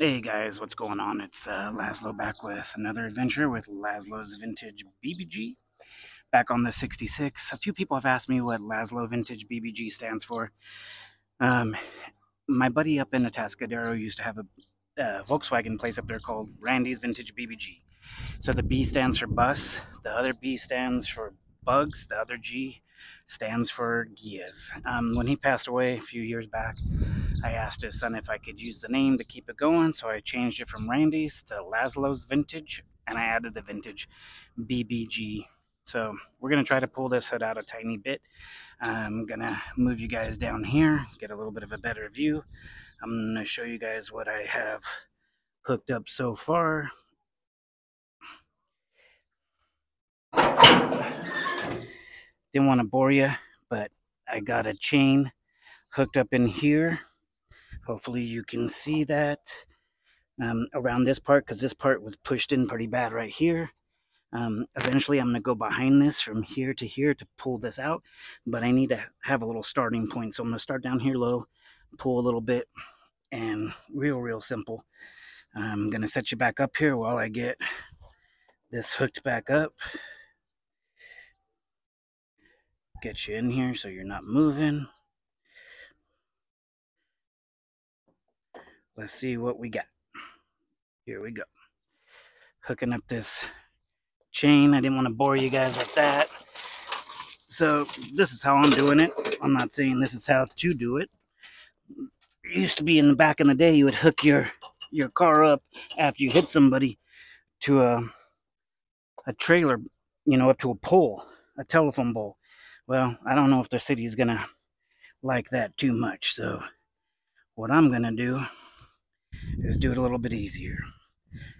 Hey guys, what's going on? It's Laszlo back with another adventure with Laszlo's Vintage BBG. Back on the 66. A few people have asked me what Laszlo Vintage BBG stands for. Um, my buddy up in Atascadero used to have a Volkswagen place up there called Randy's Vintage BBG. So the B stands for bus, the other B stands for bugs, the other G stands for Gias. When he passed away a few years back, I asked his son if I could use the name to keep it going, so I changed it from Randy's to Laszlo's Vintage, and I added the Vintage BBG. So we're going to try to pull this hood out a tiny bit. I'm going to move you guys down here, get a little bit of a better view. I'm going to show you guys what I have hooked up so far. Didn't want to bore you, but I got a chain hooked up in here. Hopefully you can see that around this part, because this part was pushed in pretty bad right here. Eventually I'm going to go behind this from here to here to pull this out, but I need to have a little starting point. So I'm going to start down here low, pull a little bit, and real simple. I'm going to set you back up here while I get this hooked back up. Get you in here so you're not moving. Let's see what we got. Here we go. Hooking up this chain. I didn't want to bore you guys with that. So this is how I'm doing it. I'm not saying this is how to do it. It used to be in the back in the day, you would hook your car up after you hit somebody to a trailer, up to a pole, a telephone pole. Well, I don't know if the city's gonna like that too much. So what I'm gonna do is do it a little bit easier.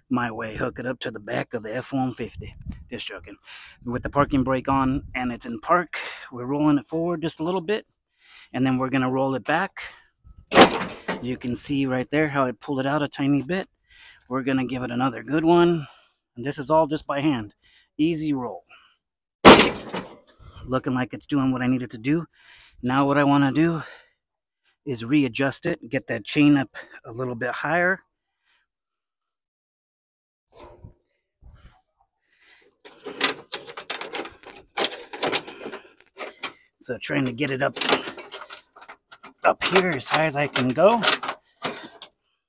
My way, hook it up to the back of the F-150. Just joking. With the parking brake on and it's in park, we're rolling it forward just a little bit, and then we're gonna roll it back. You can see right there how I pulled it out a tiny bit. We're gonna give it another good one, and this is all just by hand. Easy roll. Looking like it's doing what I need it to do. Now what I want to do is readjust it, get that chain up a little bit higher. So trying to get it up here as high as I can go.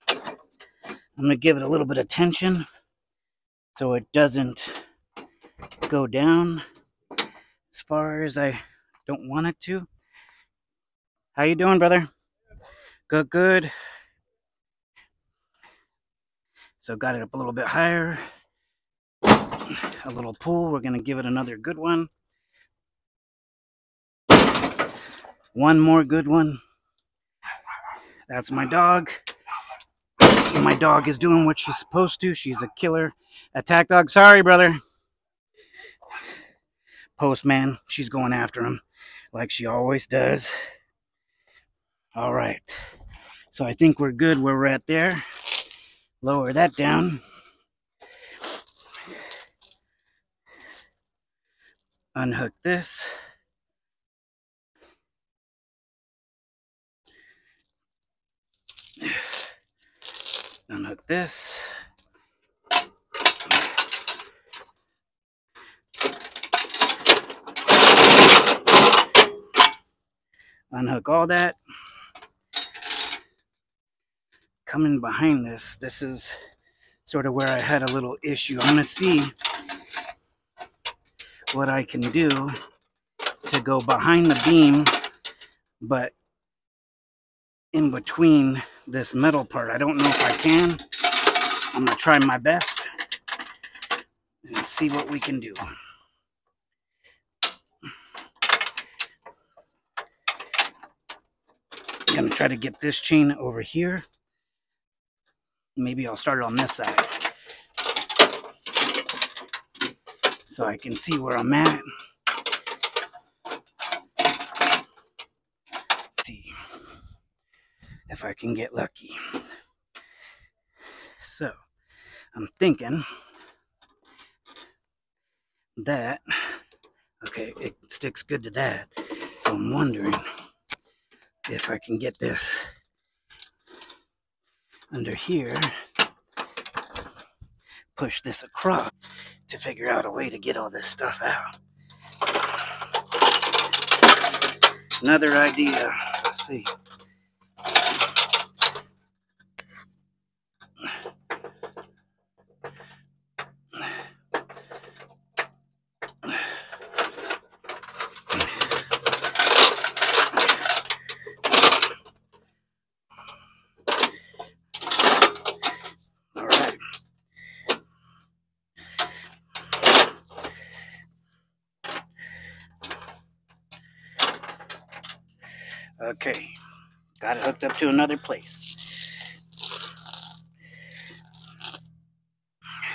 I'm going to give it a little bit of tension so it doesn't go down as far as I don't want it to. How you doing, brother? Good. So got it up a little bit higher. A little pull. We're going to give it another good one. One more good one. That's my dog. My dog is doing what she's supposed to. She's a killer attack dog. Sorry, brother. Postman, she's going after him like she always does. All right. So I think we're good where we're at there. Lower that down. Unhook this. Unhook this. Unhook all that. Coming behind this, this is sort of where I had a little issue. I'm going to see what I can do to go behind the beam, but in between this metal part. I don't know if I can. I'm going to try my best and see what we can do. I'm going to try to get this chain over here. Maybe I'll start it on this side so I can see where I'm at. Let's see if I can get lucky. So I'm thinking that, okay, it sticks good to that. So I'm wondering if I can get this under here, push this across to figure out a way to get all this stuff out. Another idea. Let's see. All right. Okay. Got it hooked up to another place.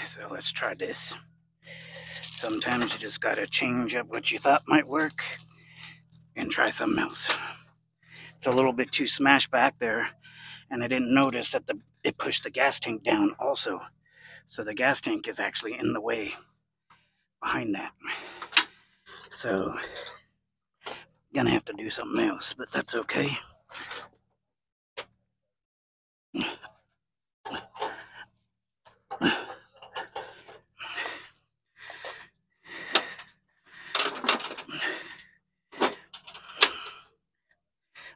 So let's try this. Sometimes you just gotta change up what you thought might work and try something else. It's a little bit too smashed back there, and I didn't notice that it pushed the gas tank down also. So the gas tank is actually in the way behind that. So gonna have to do something else, but that's okay.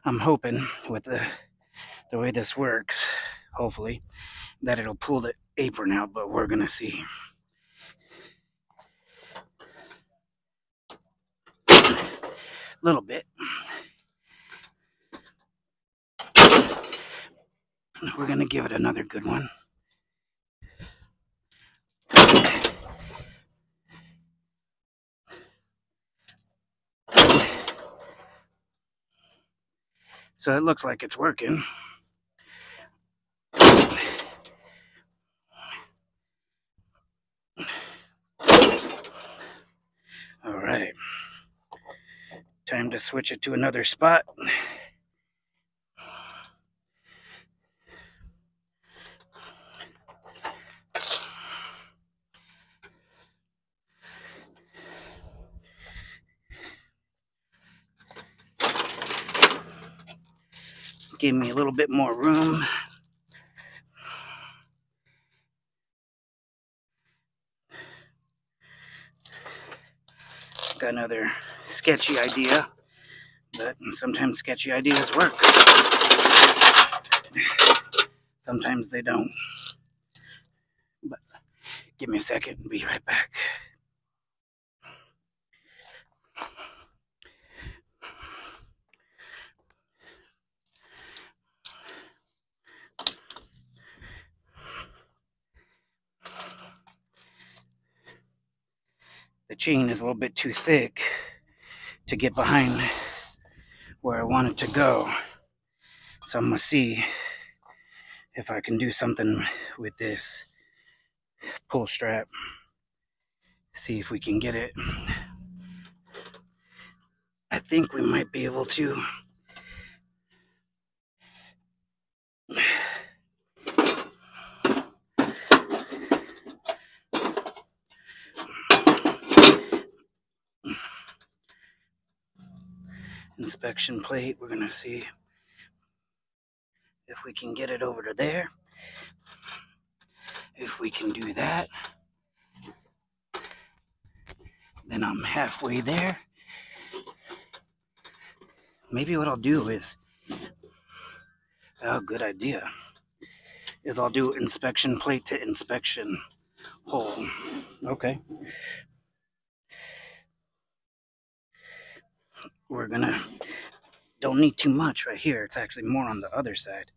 I'm hoping with the way this works, hopefully, that it'll pull the apron out, but we're gonna see. A little bit. We're gonna give it another good one. So it looks like it's working. All right. Time to switch it to another spot. Give me a little bit more room. Got another sketchy idea, but sometimes sketchy ideas work. Sometimes they don't. But give me a second and be right back. The chain is a little bit too thick to get behind where I want it to go. So I'm gonna see if I can do something with this pull strap. See if we can get it. I think we might be able to. Inspection plate, we're gonna see if we can get it over to there. If we can do that, then I'm halfway there. Maybe what I'll do is, oh, good idea, is I'll do inspection plate to inspection hole. Okay. We're gonna, don't need too much right here. It's actually more on the other side.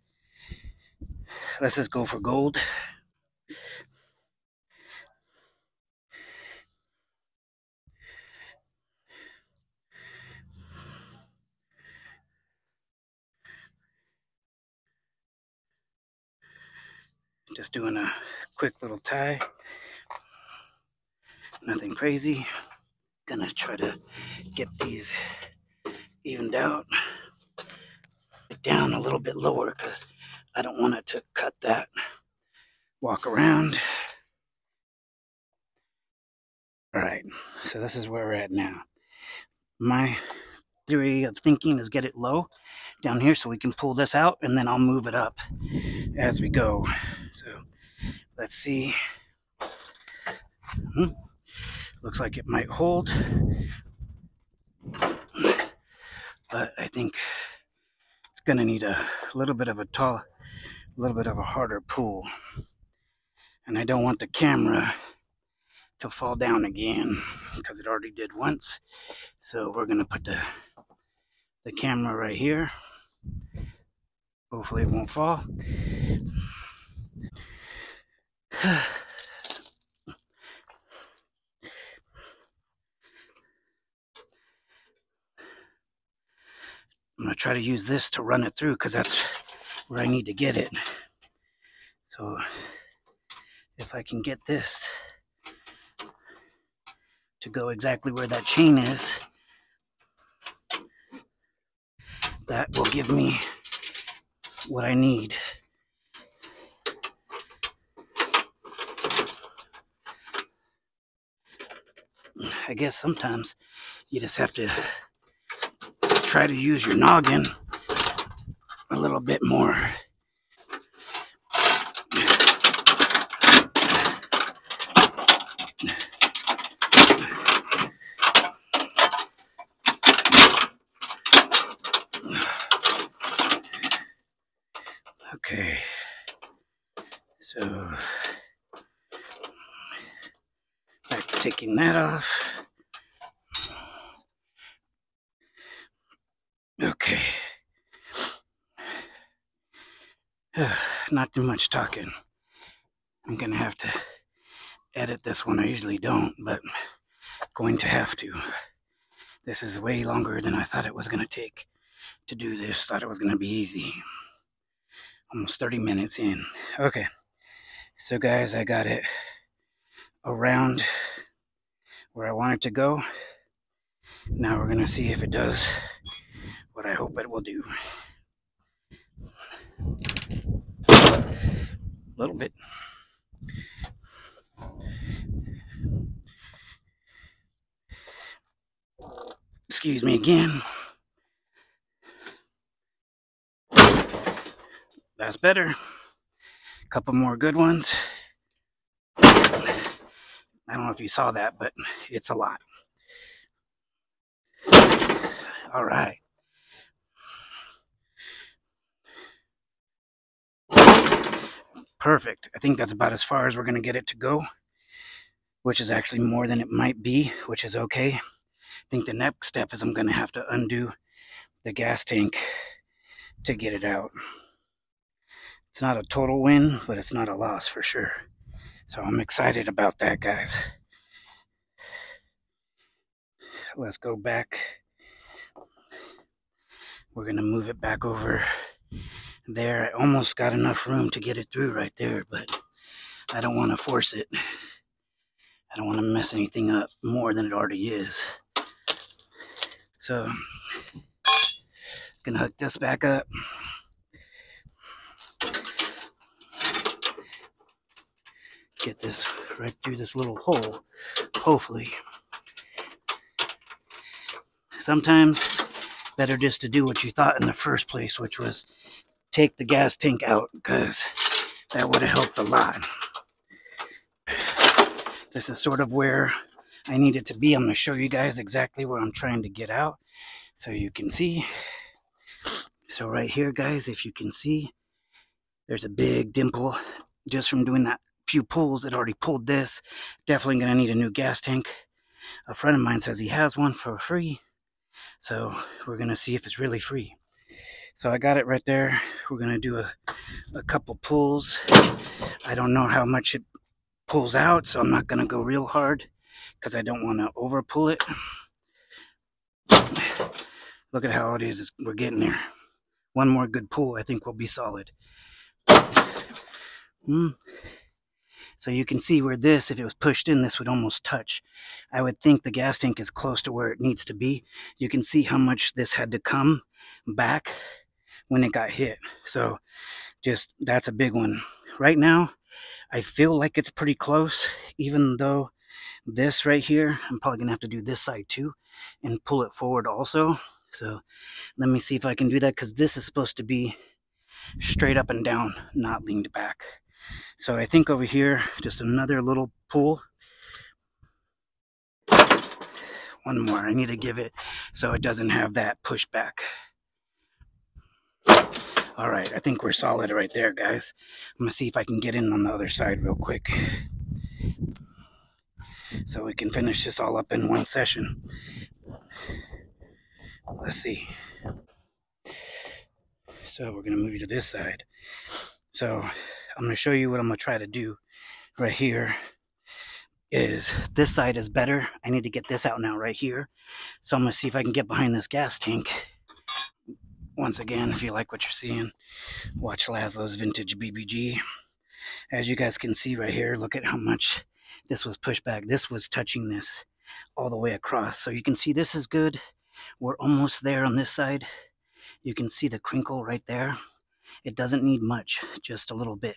Let's just go for gold. Just doing a quick little tie. Nothing crazy. Gonna try to get these evened out. Down a little bit lower because I don't want it to cut that. Walk around. All right, so this is where we're at now. My theory of thinking is get it low down here so we can pull this out, and then I'll move it up as we go. So let's see. Looks like it might hold, but I think it's gonna need a little bit of a harder pull. And I don't want the camera to fall down again because it already did once. So we're gonna put the camera right here. Hopefully it won't fall. I'm gonna try to use this to run it through because that's where I need to get it. So if I can get this to go exactly where that chain is, that will give me what I need. I guess sometimes you just have to try to use your noggin a little bit more. Okay, so back to taking that off. Okay. Not too much talking. I'm gonna have to edit this one. I usually don't, but going to have to. This is way longer than I thought it was gonna take to do this. Thought it was gonna be easy. Almost 30 minutes in. Okay, so guys, I got it around where I want it to go. Now we're gonna see if it does what I hope it will do. A little bit. Excuse me again. That's better. A couple more good ones. I don't know if you saw that, but it's a lot. All right. Perfect. I think that's about as far as we're going to get it to go, which is actually more than it might be, which is okay. I think the next step is I'm going to have to undo the gas tank to get it out. It's not a total win, but it's not a loss for sure. So I'm excited about that, guys. Let's go back. We're going to move it back over there. I almost got enough room to get it through right there, but I don't want to force it. I don't want to mess anything up more than it already is. So, gonna hook this back up. Get this right through this little hole, hopefully. Sometimes better just to do what you thought in the first place, which was take the gas tank out, because that would have helped a lot. This is sort of where I need it to be. I'm going to show you guys exactly what I'm trying to get out so you can see. So right here, guys, if you can see, there's a big dimple just from doing that few pulls. It already pulled this. Definitely going to need a new gas tank. A friend of mine says he has one for free, so we're going to see if it's really free. So I got it right there. We're going to do a couple pulls. I don't know how much it pulls out, so I'm not going to go real hard because I don't want to over pull it. Look at how it is. We're getting there. One more good pull, I think we'll be solid. So you can see where this, if it was pushed in, this would almost touch. I would think the gas tank is close to where it needs to be. You can see how much this had to come back when it got hit. So just, that's a big one. Right now, I feel like it's pretty close, even though this right here, I'm probably gonna have to do this side too and pull it forward also. So let me see if I can do that, because this is supposed to be straight up and down, not leaned back. So I think over here, just another little pull. One more. I need to give it so it doesn't have that pushback. All right, I think we're solid right there, guys. I'm gonna see if I can get in on the other side real quick, so we can finish this all up in one session. Let's see. So we're gonna move you to this side. So I'm gonna show you what I'm gonna try to do right here. Is this side is better. I need to get this out now right here. So I'm gonna see if I can get behind this gas tank. Once again, if you like what you're seeing, watch Laszlo's Vintage BBG. As you guys can see right here, look at how much this was pushed back. This was touching this all the way across. So you can see this is good. We're almost there on this side. You can see the crinkle right there. It doesn't need much, just a little bit.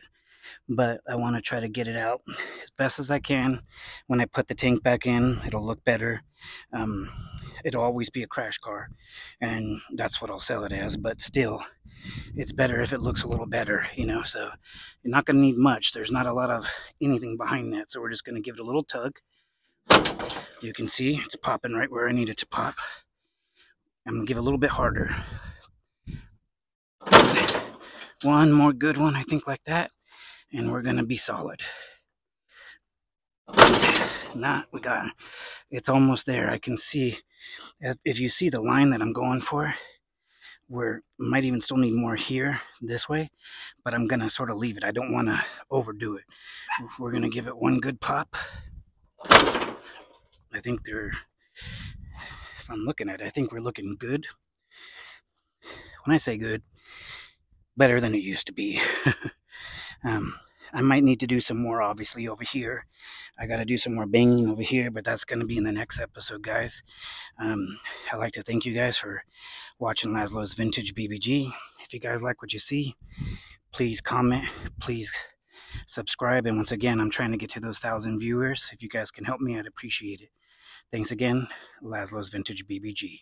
But I want to try to get it out as best as I can. When I put the tank back in, it'll look better. It'll always be a crash car, and that's what I'll sell it as. But still, it's better if it looks a little better, you know. So you're not going to need much. There's not a lot of anything behind that, so we're just going to give it a little tug. You can see it's popping right where I need it to pop. I'm going to give it a little bit harder. One more good one, I think, like that, and we're going to be solid. We got, it's almost there. I can see, if you see the line that I'm going for, where might even still need more here this way, but I'm gonna sort of leave it. I don't want to overdo it. We're gonna give it one good pop. I think if I'm looking at it, I think we're looking good. When I say good, better than it used to be. I might need to do some more, obviously, over here. I got to do some more banging over here, but that's going to be in the next episode, guys. I'd like to thank you guys for watching Laszlo's Vintage BBG. If you guys like what you see, please comment, please subscribe, and once again, I'm trying to get to those 1,000 viewers. If you guys can help me, I'd appreciate it. Thanks again, Laszlo's Vintage BBG.